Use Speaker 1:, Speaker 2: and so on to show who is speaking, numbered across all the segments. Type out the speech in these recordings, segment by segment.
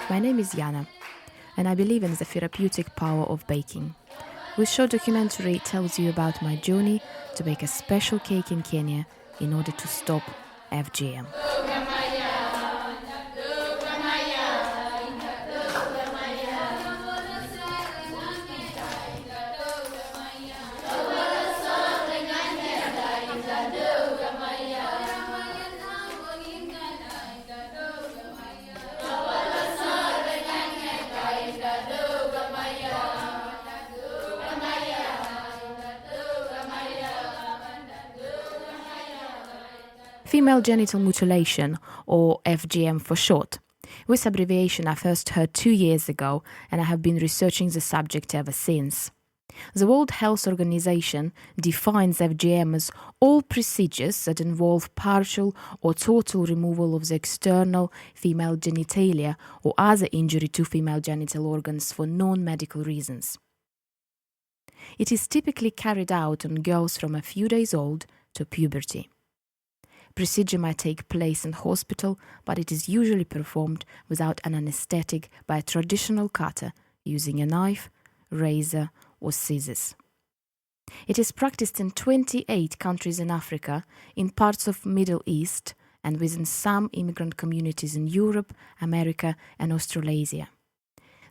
Speaker 1: My name is Yana, and I believe in the therapeutic power of baking. This short documentary tells you about my journey to bake a special cake in Kenya in order to stop FGM. Female genital mutilation, or FGM for short. This abbreviation I first heard 2 years ago, and I have been researching the subject ever since. The World Health Organization defines FGM as all procedures that involve partial or total removal of the external female genitalia or other injury to female genital organs for non-medical reasons. It is typically carried out on girls from a few days old to puberty. Procedure might take place in hospital, but it is usually performed without an anesthetic by a traditional cutter using a knife, razor, or scissors. It is practiced in 28 countries in Africa, in parts of Middle East, and within some immigrant communities in Europe, America, and Australasia.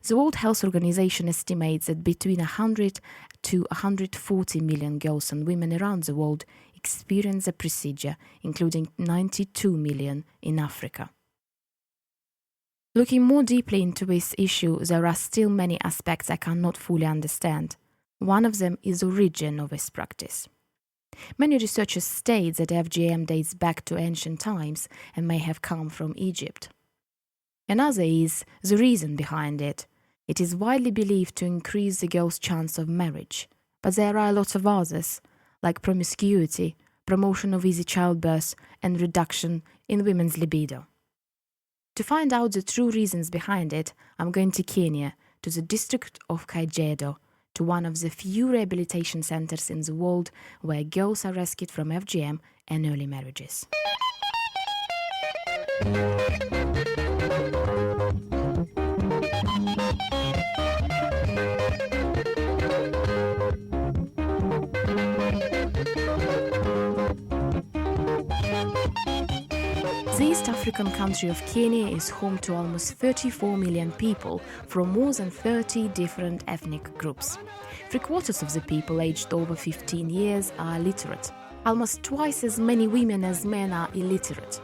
Speaker 1: The World Health Organization estimates that between 100 to 140 million girls and women around the world experience the procedure, including 92 million in Africa. Looking more deeply into this issue, there are still many aspects I cannot fully understand. One of them is the origin of this practice. Many researchers state that FGM dates back to ancient times and may have come from Egypt. Another is the reason behind it. It is widely believed to increase the girl's chance of marriage, but there are lots of others, like promiscuity, promotion of easy childbirth, and reduction in women's libido. To find out the true reasons behind it, I'm going to Kenya, to the district of Kajiado, to one of the few rehabilitation centers in the world where girls are rescued from FGM and early marriages. The East African country of Kenya is home to almost 34 million people from more than 30 different ethnic groups. 3/4 of the people aged over 15 years are illiterate. Almost twice as many women as men are illiterate.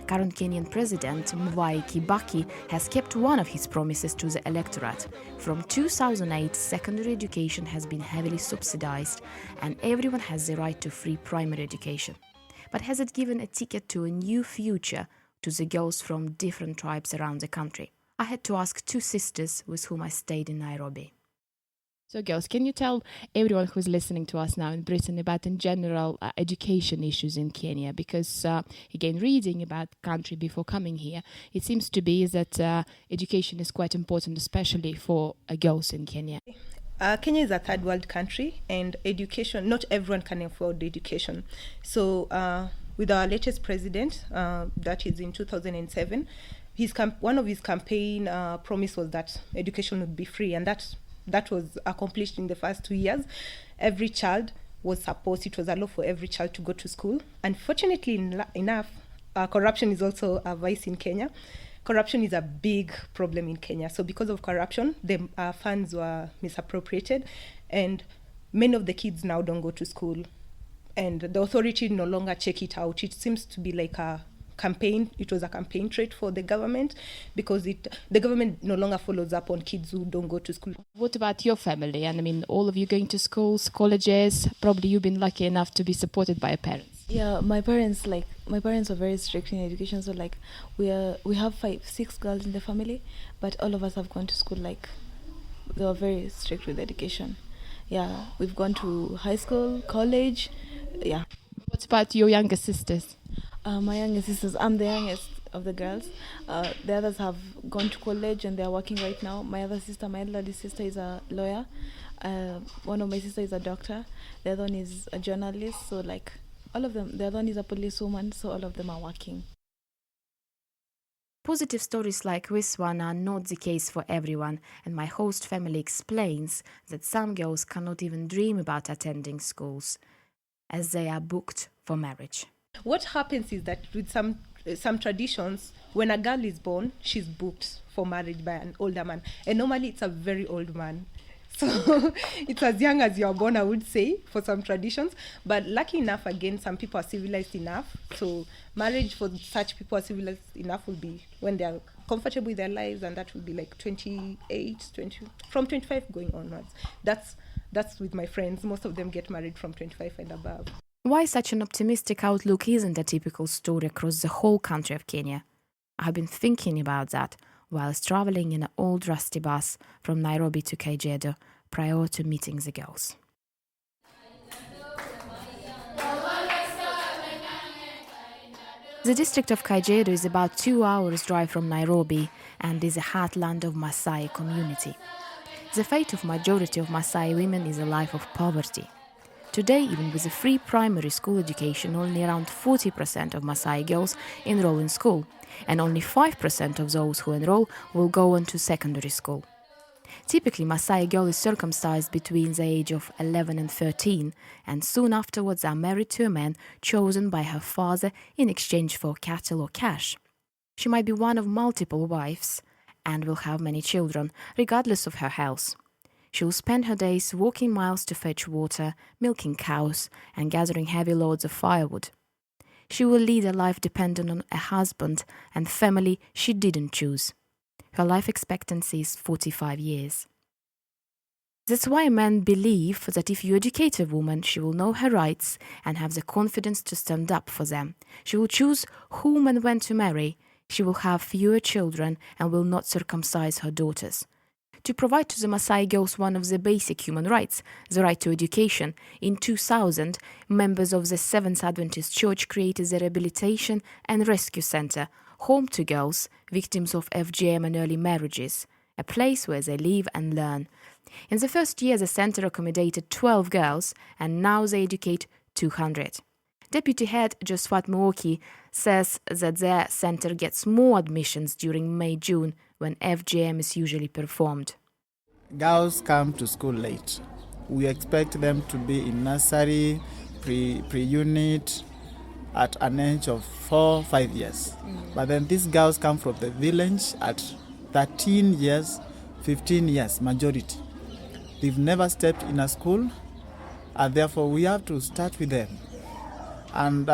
Speaker 1: Current Kenyan President Mwai Kibaki has kept one of his promises to the electorate. From 2008, secondary education has been heavily subsidized and everyone has the right to free primary education. But has it given a ticket to a new future to the girls from different tribes around the country? I had to ask 2 sisters with whom I stayed in Nairobi. So girls, can you tell everyone who's listening to us now in Britain about in general education issues in Kenya? Because again, reading about the country before coming here, it seems to be that education is quite important, especially for girls in Kenya.
Speaker 2: Kenya is a third world country, and education, not everyone can afford education. So with our latest president, that is in 2007, one of his campaign promise was that education would be free, and that was accomplished in the first 2 years. Every child was supposed, it was a law for every child to go to school. Unfortunately enough, corruption is also a vice in Kenya. Corruption is a big problem in Kenya. So because of corruption, the funds were misappropriated, and many of the kids now don't go to school. And the authority no longer check it out. It seems to be like a campaign. It was a campaign trait for the government, because the government no longer follows up on kids who don't go to school.
Speaker 1: What about your family? And I mean, all of you going to schools, colleges, probably you've been lucky enough to be supported by your parents.
Speaker 3: Yeah, my parents are very strict in education. So we have 6 girls in the family, but all of us have gone to school. They were very strict with education. Yeah, we've gone to high school, college. Yeah.
Speaker 1: What about your younger sisters?
Speaker 3: My younger sisters, I'm the youngest of the girls. The others have gone to college and they're working right now. My elderly sister is a lawyer. One of my sisters is a doctor. The other one is a journalist. So all of them, the other one is a policewoman. So all of them are working.
Speaker 1: Positive stories like this one are not the case for everyone, and my host family explains that some girls cannot even dream about attending schools, as they are booked for marriage.
Speaker 2: What happens is that with some traditions, when a girl is born, she's booked for marriage by an older man, and normally it's a very old man. So it's as young as you're born, I would say, for some traditions. But lucky enough, again, some people are civilized enough. So marriage for such people are civilized enough will be when they're comfortable with their lives, and that will be like 28, 20, from 25 going onwards. That's with my friends. Most of them get married from 25 and above.
Speaker 1: Why such an optimistic outlook isn't a typical story across the whole country of Kenya? I've been thinking about that whilst traveling in an old rusty bus from Nairobi to Kajiado prior to meeting the girls. The district of Kajiado is about 2 hours drive from Nairobi and is a heartland of Masaai community. The fate of majority of Masaai women is a life of poverty. Today, even with a free primary school education, only around 40% of Masaai girls enroll in school, and only 5% of those who enroll will go on to secondary school. Typically, Masaai girl is circumcised between the age of 11 and 13, and soon afterwards are married to a man chosen by her father in exchange for cattle or cash. She might be one of multiple wives and will have many children, regardless of her health. She will spend her days walking miles to fetch water, milking cows, and gathering heavy loads of firewood. She will lead a life dependent on a husband and family she didn't choose. Her life expectancy is 45 years. That's why men believe that if you educate a woman, she will know her rights and have the confidence to stand up for them. She will choose whom and when to marry. She will have fewer children and will not circumcise her daughters. To provide to the Maasai girls one of the basic human rights, the right to education, in 2000, members of the Seventh Adventist Church created the Rehabilitation and Rescue Center, home to girls, victims of FGM and early marriages, a place where they live and learn. In the first year, the center accommodated 12 girls, and now they educate 200. Deputy head Josfat Mooki says that their center gets more admissions during May-June when FGM is usually performed.
Speaker 4: Girls come to school late. We expect them to be in nursery, pre-unit at an age of 4-5 years. But then these girls come from the village at 13 years, 15 years, majority. They've never stepped in a school, and therefore we have to start with them. And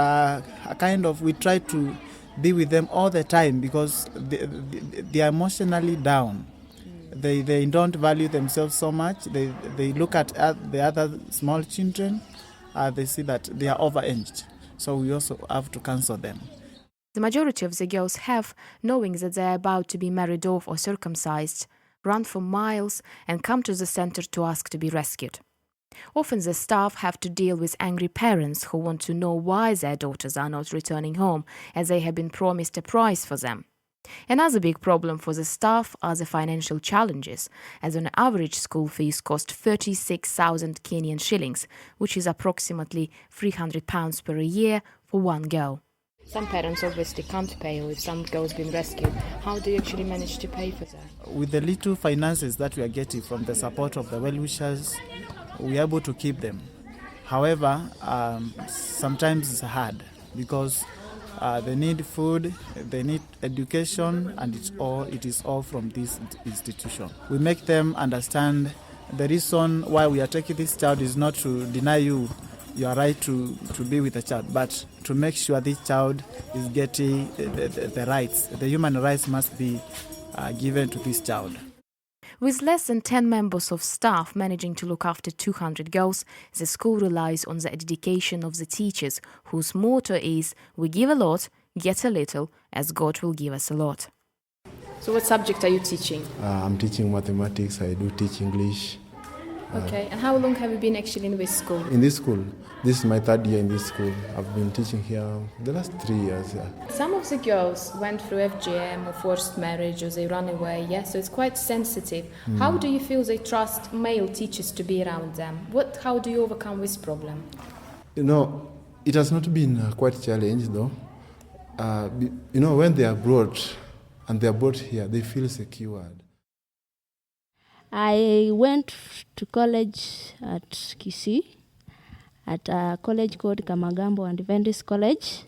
Speaker 4: we try to be with them all the time because they are emotionally down. They don't value themselves so much. They look at the other small children. They see that they are overaged. So we also have to counsel them.
Speaker 1: The majority of the girls have, knowing that they are about to be married off or circumcised, run for miles and come to the center to ask to be rescued. Often the staff have to deal with angry parents who want to know why their daughters are not returning home, as they have been promised a prize for them. Another big problem for the staff are the financial challenges, as on average school fees cost 36,000 Kenyan shillings, which is approximately £300 per year for one girl. Some parents obviously can't pay, or if some girl's been rescued, how do you actually manage to pay for that?
Speaker 4: With the little finances that we are getting from the support of the well-wishers, we are able to keep them. However, sometimes it's hard because they need food, they need education, and it is all from this institution. We make them understand the reason why we are taking this child is not to deny you your right to be with the child, but to make sure this child is getting the rights. The human rights must be given to this child.
Speaker 1: With less than 10 members of staff managing to look after 200 girls, the school relies on the dedication of the teachers, whose motto is, "We give a lot, get a little, as God will give us a lot." So what subject are you teaching?
Speaker 5: I'm teaching mathematics, I do teach English.
Speaker 1: Okay, and how long have you been actually in this school?
Speaker 5: In this school, this is my third year in this school. I've been teaching here the last 3 years. Yeah.
Speaker 1: Some of the girls went through FGM or forced marriage, or they run away, so it's quite sensitive. How do you feel they trust male teachers to be around them? How do you overcome this problem?
Speaker 5: It has not been quite a challenge though. When they are brought and they're brought here, they feel secured.
Speaker 6: I went to college at Kisii, at a college called Kamagambo Adventist College,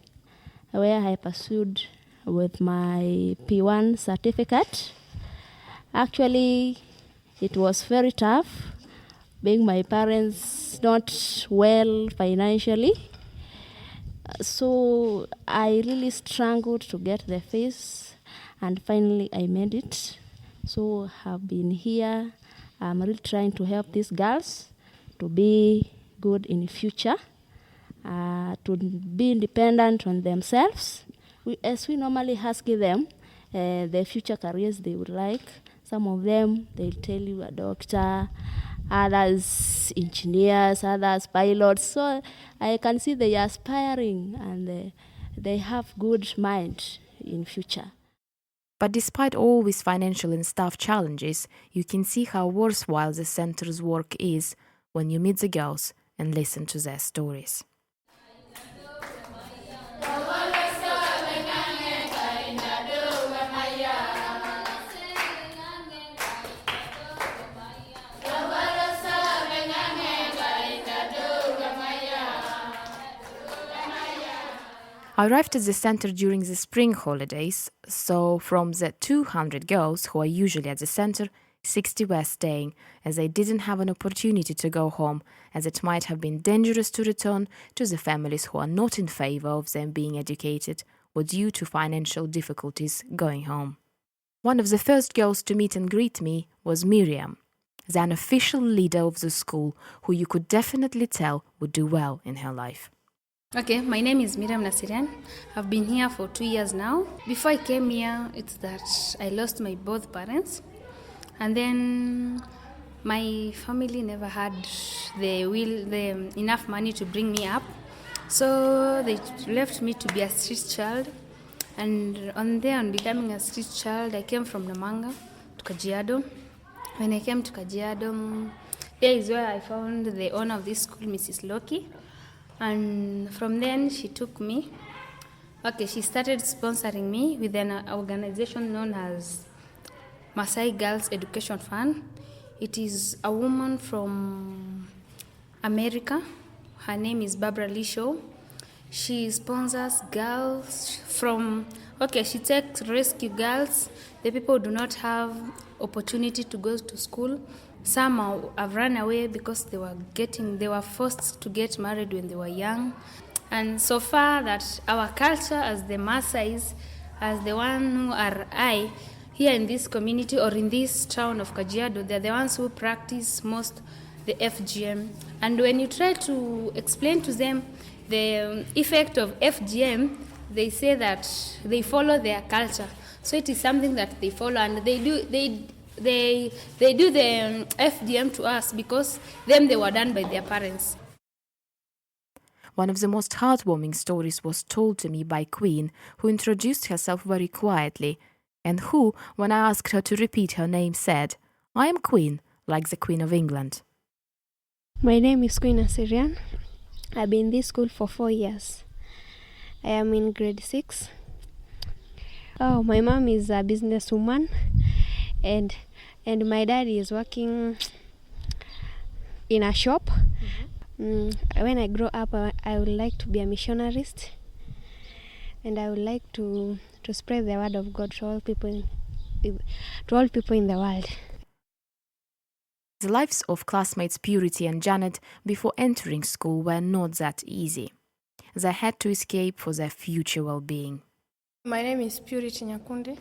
Speaker 6: where I pursued with my P1 certificate. Actually, it was very tough, being my parents not well financially. So I really struggled to get the fees, and finally I made it. So I've been here. I'm really trying to help these girls to be good in the future, to be independent on themselves. As we normally ask them the future careers they would like. Some of them, they'll tell you a doctor, others engineers, others pilots. So I can see they are aspiring and they have good mind in future.
Speaker 1: But despite all these financial and staff challenges, you can see how worthwhile the center's work is when you meet the girls and listen to their stories. I arrived at the center during the spring holidays, so from the 200 girls who are usually at the center, 60 were staying, as they didn't have an opportunity to go home, as it might have been dangerous to return to the families who are not in favor of them being educated or due to financial difficulties going home. One of the first girls to meet and greet me was Miriam, the unofficial leader of the school, who you could definitely tell would do well in her life.
Speaker 7: Okay, my name is Miriam Nasirian. I've been here for 2 years now. Before I came here, it's that I lost my both parents. And then my family never had the enough money to bring me up. So they left me to be a street child. And on becoming a street child, I came from Namanga to Kajiado. When I came to Kajiado, there is where I found the owner of this school, Mrs. Loki. And from then, she took me. Okay, she started sponsoring me with an organization known as Masaai Girls Education Fund. It is a woman from America. Her name is Barbara Lee Shaw. She sponsors girls she takes rescue girls. The people do not have opportunity to go to school. Some have run away because they were forced to get married when they were young. And so far that our culture as the Maasais, as the one who are here in this community or in this town of Kajiado, they're the ones who practice most the FGM. And when you try to explain to them the effect of FGM, they say that they follow their culture. So it is something that they follow, and they do the FGM to us because they were done by their parents.
Speaker 1: One of the most heartwarming stories was told to me by Queen, who introduced herself very quietly, and who, when I asked her to repeat her name, said, "I am Queen, like the Queen of England."
Speaker 8: My name is Queen Assyrian. I've been in this school for 4 years. I am in grade 6. Oh, my mom is a businesswoman, and my dad is working in a shop. When I grow up, I would like to be a missionarist, and I would like to spread the word of God to all people in the world.
Speaker 1: The lives of classmates Purity and Janet before entering school were not that easy. They had to escape for their future well-being.
Speaker 9: My name is Purity Nyakundi.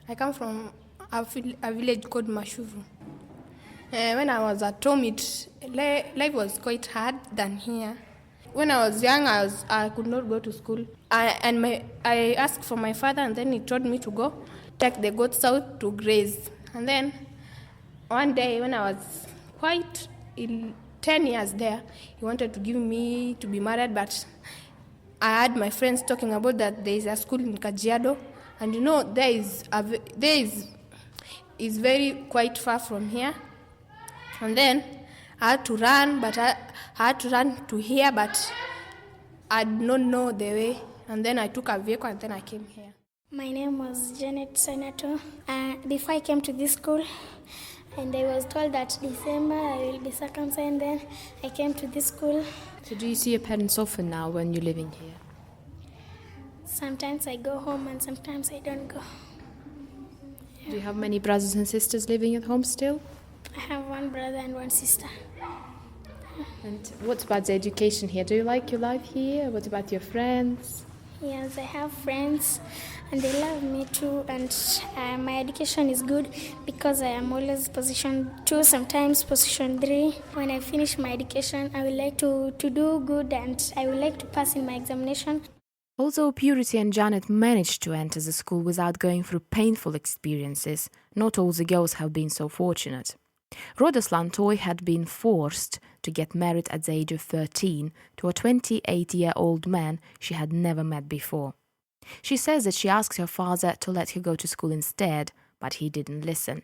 Speaker 9: I come from a village called Mashuvu. When I was at home, life was quite hard than here. When I was young, I could not go to school. I asked for my father, and then he told me to go take the goats out to graze. And then one day, when I was quite 10 years there, he wanted to give me to be married, but I had my friends talking about that there is a school in Kajiado, and there is very quite far from here. And then I had to run, to here, but I did not know the way. And then I took a vehicle, and then I came here.
Speaker 10: My name was Janet Sanato. Before I came to this school, and I was told that December I will be circumcised, then I came to this school.
Speaker 1: So do you see your parents often now when you're living here?
Speaker 10: Sometimes I go home and sometimes I don't go.
Speaker 1: Do you have many brothers and sisters living at home still?
Speaker 10: I have one brother and one sister.
Speaker 1: And what about the education here? Do you like your life here? What about your friends?
Speaker 10: Yes, I have friends and they love me too, and my education is good because I am always position 2, sometimes position 3. When I finish my education, I would like to do good and I would like to pass in my examination.
Speaker 1: Although Purity and Janet managed to enter the school without going through painful experiences, not all the girls have been so fortunate. Rhoda Lantoy had been forced to get married at the age of 13 to a 28-year-old man she had never met before. She says that she asked her father to let her go to school instead, but he didn't listen.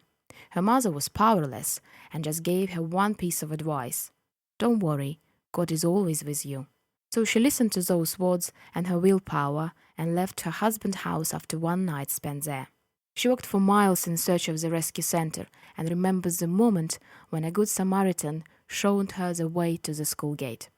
Speaker 1: Her mother was powerless and just gave her one piece of advice. Don't worry, God is always with you. So she listened to those words and her willpower and left her husband's house after one night spent there. She walked for miles in search of the rescue center and remembers the moment when a good Samaritan showed her the way to the school gate.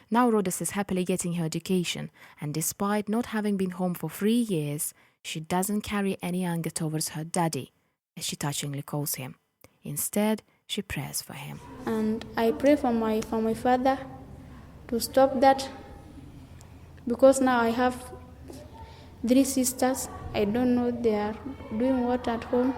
Speaker 1: Now Rhoda is happily getting her education, and despite not having been home for 3 years, she doesn't carry any anger towards her daddy, as she touchingly calls him. Instead, she prays for him.
Speaker 11: And I pray for my father to stop that, because now I have 3 sisters. I don't know they are doing what at home.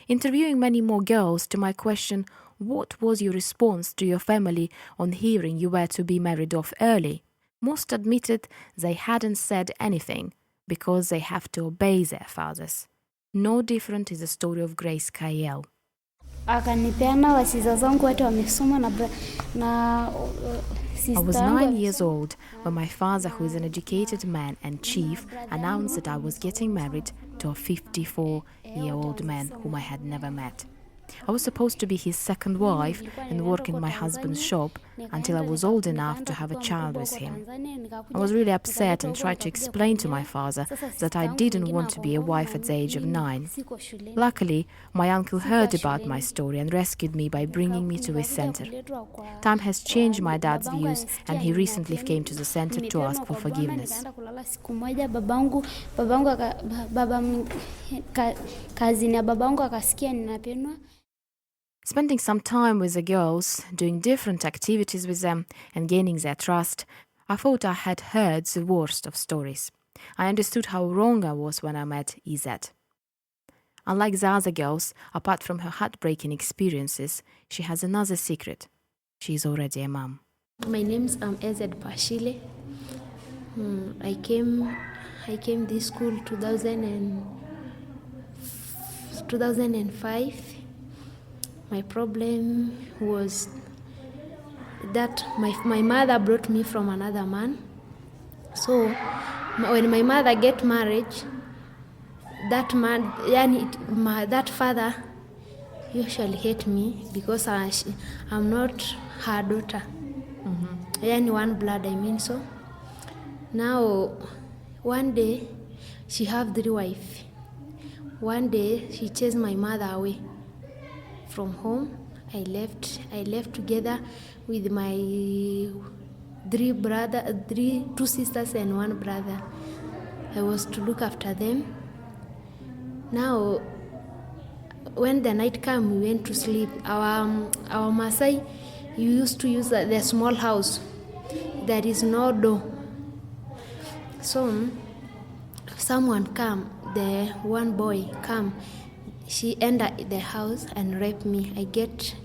Speaker 1: Interviewing many more girls, to my question, what was your response to your family on hearing you were to be married off early? Most admitted they hadn't said anything because they have to obey their fathers. No different is the story of Grace Kayel.
Speaker 12: Akanipeana wasiza zangu wote wamesoma na
Speaker 1: I was 9 years old when my father, who is an educated man and chief, announced that I was getting married to a 54-year-old man whom I had never met. I was supposed to be his second wife and work in my husband's shop until I was old enough to have a child with him. I was really upset and tried to explain to my father that I didn't want to be a wife at the age of 9. Luckily, my uncle heard about my story and rescued me by bringing me to his center. Time has changed my dad's views, and he recently came to the center to ask for forgiveness. Spending some time with the girls, doing different activities with them, and gaining their trust, I thought I had heard the worst of stories. I understood how wrong I was when I met Izette. Unlike the other girls, apart from her heartbreaking experiences, she has another secret. She is already a mom.
Speaker 6: My name is Ezed Pashile. I came this school 2005. My problem was that my mother brought me from another man. So when my mother get married, that man, that father usually hate me because I'm not her daughter. One blood, I mean so. Now, one day, she have 3 wives. One day, she chased my mother away from home. I left together with my 2 sisters and 1 brother. I was to look after them. Now, when the night came, we went to sleep. Our Masaai, you used to use the small house. There is no door. So, someone come, the one boy come. She entered the house and raped me. I get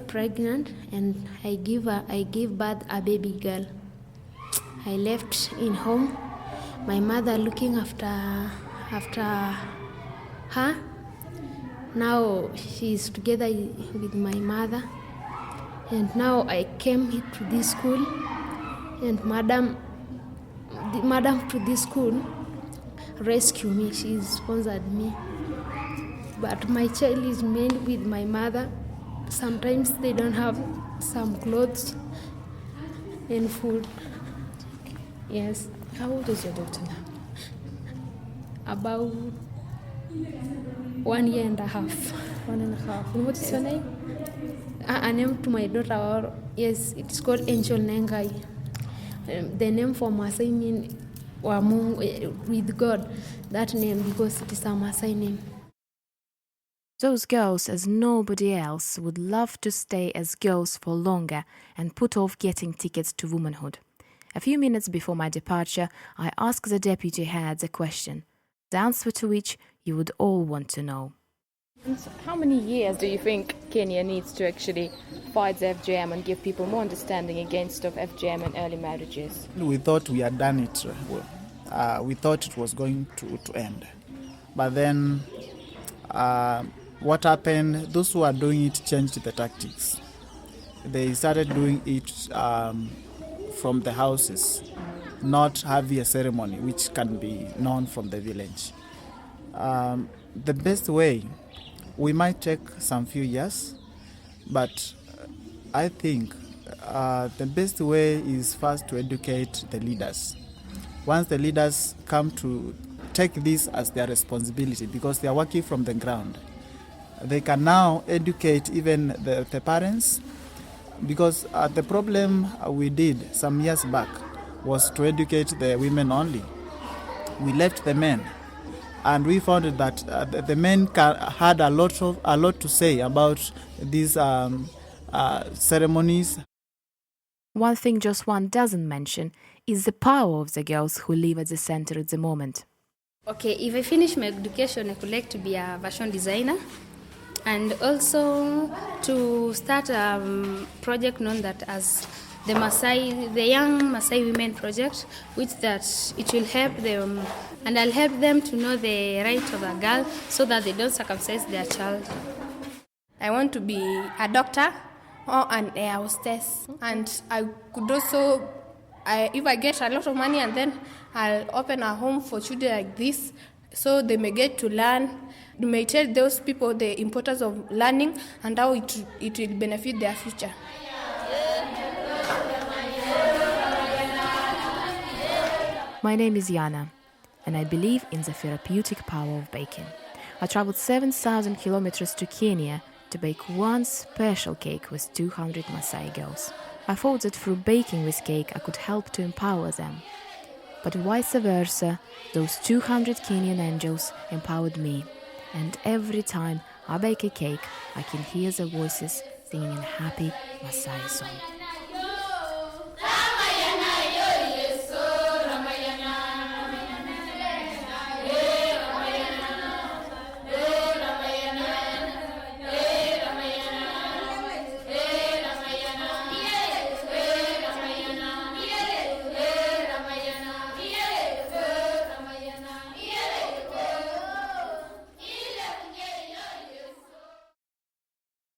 Speaker 6: pregnant and I give birth a baby girl. I left in home. My mother looking after her. Now she's together with my mother. And now I came here to this school, and madam to this school rescued me. She sponsored me. But my child is made with my mother. Sometimes they don't have some clothes and food.
Speaker 13: Yes.
Speaker 1: How old is your daughter now?
Speaker 13: About 1 year and a half.
Speaker 1: 1.5. And what is her name?
Speaker 13: A name to my daughter, yes, it's called Angel Nengai. The name for Masaai means with God, that name, because it is a Masaai name.
Speaker 1: Those girls, as nobody else, would love to stay as girls for longer and put off getting tickets to womanhood. A few minutes before my departure, I asked the deputy heads a question, the answer to which you would all want to know.
Speaker 14: And how many years do you think Kenya needs to actually fight the FGM and give people more understanding against of FGM and early marriages?
Speaker 4: We thought we had done it. We thought it was going to end. But then what happened, those who are doing it changed the tactics. They started doing it from the houses, not having a ceremony which can be known from the village. The best way, we might take some few years, but I think the best way is first to educate the leaders. Once the leaders come to take this as their responsibility, because they are working from the ground, they can now educate even the parents, because the problem we did some years back was to educate the women only. We left the men, and we found that the men had a lot to say about these ceremonies.
Speaker 1: One thing Just One doesn't mention is the power of the girls who live at the center at the moment.
Speaker 7: Okay, if I finish my education, I could like to be a fashion designer, and also to start a project known that as the Young Masaai Women Project, which that it will help them, and I'll help them to know the right of a girl so that they don't circumcise their child.
Speaker 9: I want to be a doctor or an air hostess, and I could also, if I get a lot of money, and then I'll open a home for children like this, so they may get to learn. You may tell those people the importance of learning and how it will benefit their future.
Speaker 1: My name is Yana, and I believe in the therapeutic power of baking. I traveled 7,000 kilometers to Kenya to bake one special cake with 200 Maasai girls. I thought that through baking this cake I could help to empower them. But vice versa, those 200 Kenyan angels empowered me. And every time I bake a cake, I can hear the voices singing a happy Maasai song.